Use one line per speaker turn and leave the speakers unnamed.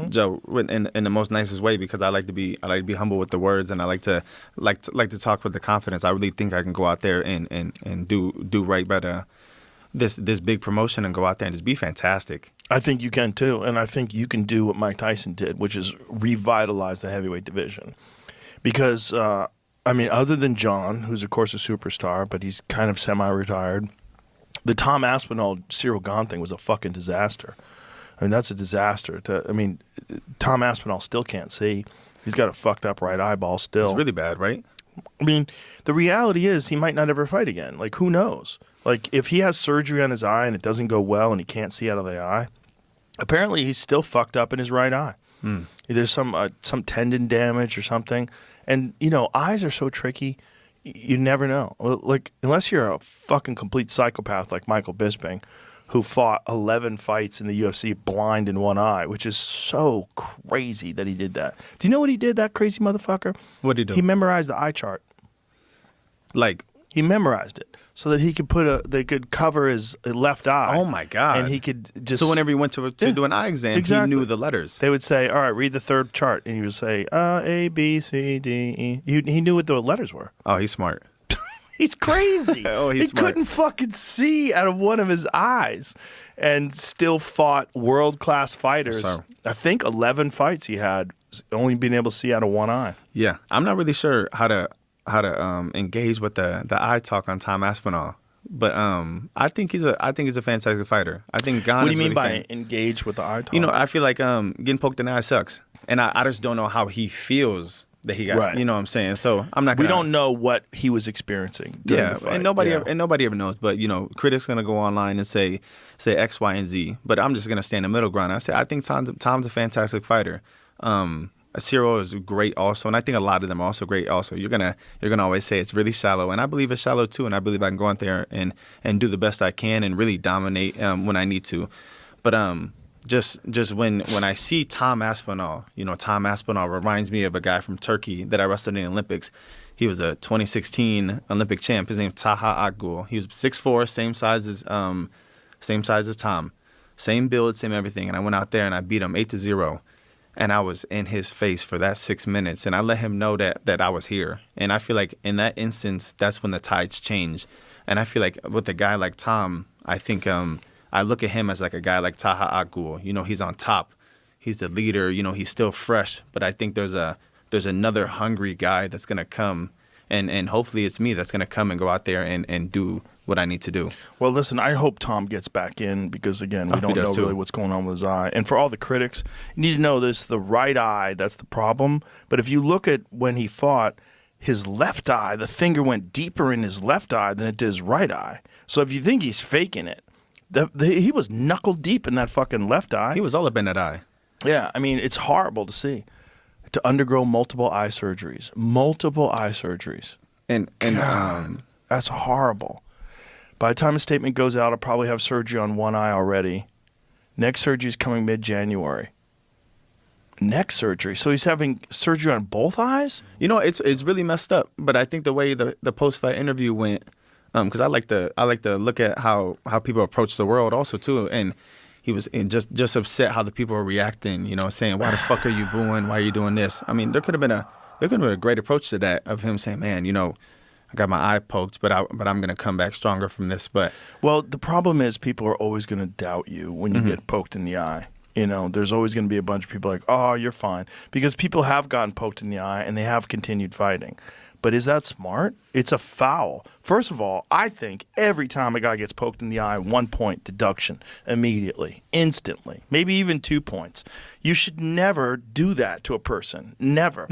Joe, in the most nicest way, because I like to be humble with the words, and I like to talk with the confidence. I really think I can go out there and do right by this big promotion and go out there and just be fantastic.
I think you can too, and I think you can do what Mike Tyson did, which is revitalize the heavyweight division. Because other than John, who's of course a superstar, but he's kind of semi-retired, the Tom Aspinall Cyril Gahn thing was a fucking disaster. I mean, that's a disaster. Tom Aspinall still can't see. He's got a fucked up right eyeball still.
It's really bad, right?
I mean, the reality is he might not ever fight again. Like, who knows? Like, if he has surgery on his eye and it doesn't go well and he can't see out of the eye, apparently he's still fucked up in his right eye. There's some tendon damage or something. And, eyes are so tricky. You never know. Like, unless you're a fucking complete psychopath like Michael Bisping, who fought 11 fights in the UFC blind in one eye, which is so crazy that he did that. Do you know what he did, that crazy motherfucker?
What did he do?
He memorized the eye chart.
Like,
he memorized it so that he could they could cover his left eye.
Oh my God.
And he could just...
So whenever he went to do an eye exam,
exactly.
He knew the letters.
They would say, all right, read the third chart. And he would say, A, B, C, D, E. He knew what the letters were.
Oh, he's smart.
He's crazy.
He's smart.
Couldn't fucking see out of one of his eyes and still fought world-class fighters.
So,
I think 11 fights he had, only being able to see out of one eye.
Yeah. I'm not really sure how to engage with the eye talk on Tom Aspinall. But I think he's a fantastic fighter. I think Gahn
What do you
is
mean
really
by engage with the eye talk?
I feel like getting poked in the eye sucks. And I just don't know how he feels that he got,
right.
You know what I'm saying? So I'm not gonna...
We don't know what he was experiencing during the fight.
And nobody ever knows. But, critics going to go online and say X, Y, and Z. But I'm just going to stand in the middle ground. I think Tom's a fantastic fighter. Cyril is great also, and I think a lot of them are also great also. You're gonna always say it's really shallow, and I believe it's shallow too, and I believe I can go out there and do the best I can and really dominate when I need to. But just when I see Tom Aspinall, Tom Aspinall reminds me of a guy from Turkey that I wrestled in the Olympics. He was a 2016 Olympic champ. His name's Taha Akgul. He was 6'4", same size as Tom, same build, same everything. And I went out there and I beat him 8-0. And I was in his face for that 6 minutes, and I let him know that I was here. And I feel like in that instance, that's when the tides change. And I feel like with a guy like Tom, I think I look at him as like a guy like Taha Akgul. He's on top. He's the leader. He's still fresh. But I think there's another hungry guy that's going to come, and hopefully it's me that's going to come and go out there and do what I need to do.
Well, listen, I hope Tom gets back in because, again, we don't know really what's going on with his eye. And for all the critics, you need to know this, the right eye, that's the problem. But if you look at when he fought, his left eye, the finger went deeper in his left eye than it did his right eye. So if you think he's faking it, he was knuckle deep in that fucking left eye.
He was all up in that eye.
Yeah, I mean, it's horrible to see. To undergo multiple eye surgeries. And God, that's horrible. By the time a statement goes out, I'll probably have surgery on one eye already. Next surgery is coming mid-January. Neck surgery. So he's having surgery on both eyes?
It's really messed up. But I think the way the post-fight interview went, because I like to look at how people approach the world also too, and he was just upset how the people were reacting. Saying, "Why the fuck are you booing? Why are you doing this?" I mean, there could have been a great approach to that of him saying, "Man, I got my eye poked, but I'm going to come back stronger from this." But
the problem is people are always going to doubt you when you get poked in the eye. There's always going to be a bunch of people like, "Oh, you're fine," because people have gotten poked in the eye and they have continued fighting. But is that smart? It's a foul. First of all, I think every time a guy gets poked in the eye, 1 point deduction immediately, instantly, maybe even 2 points. You should never do that to a person. Never.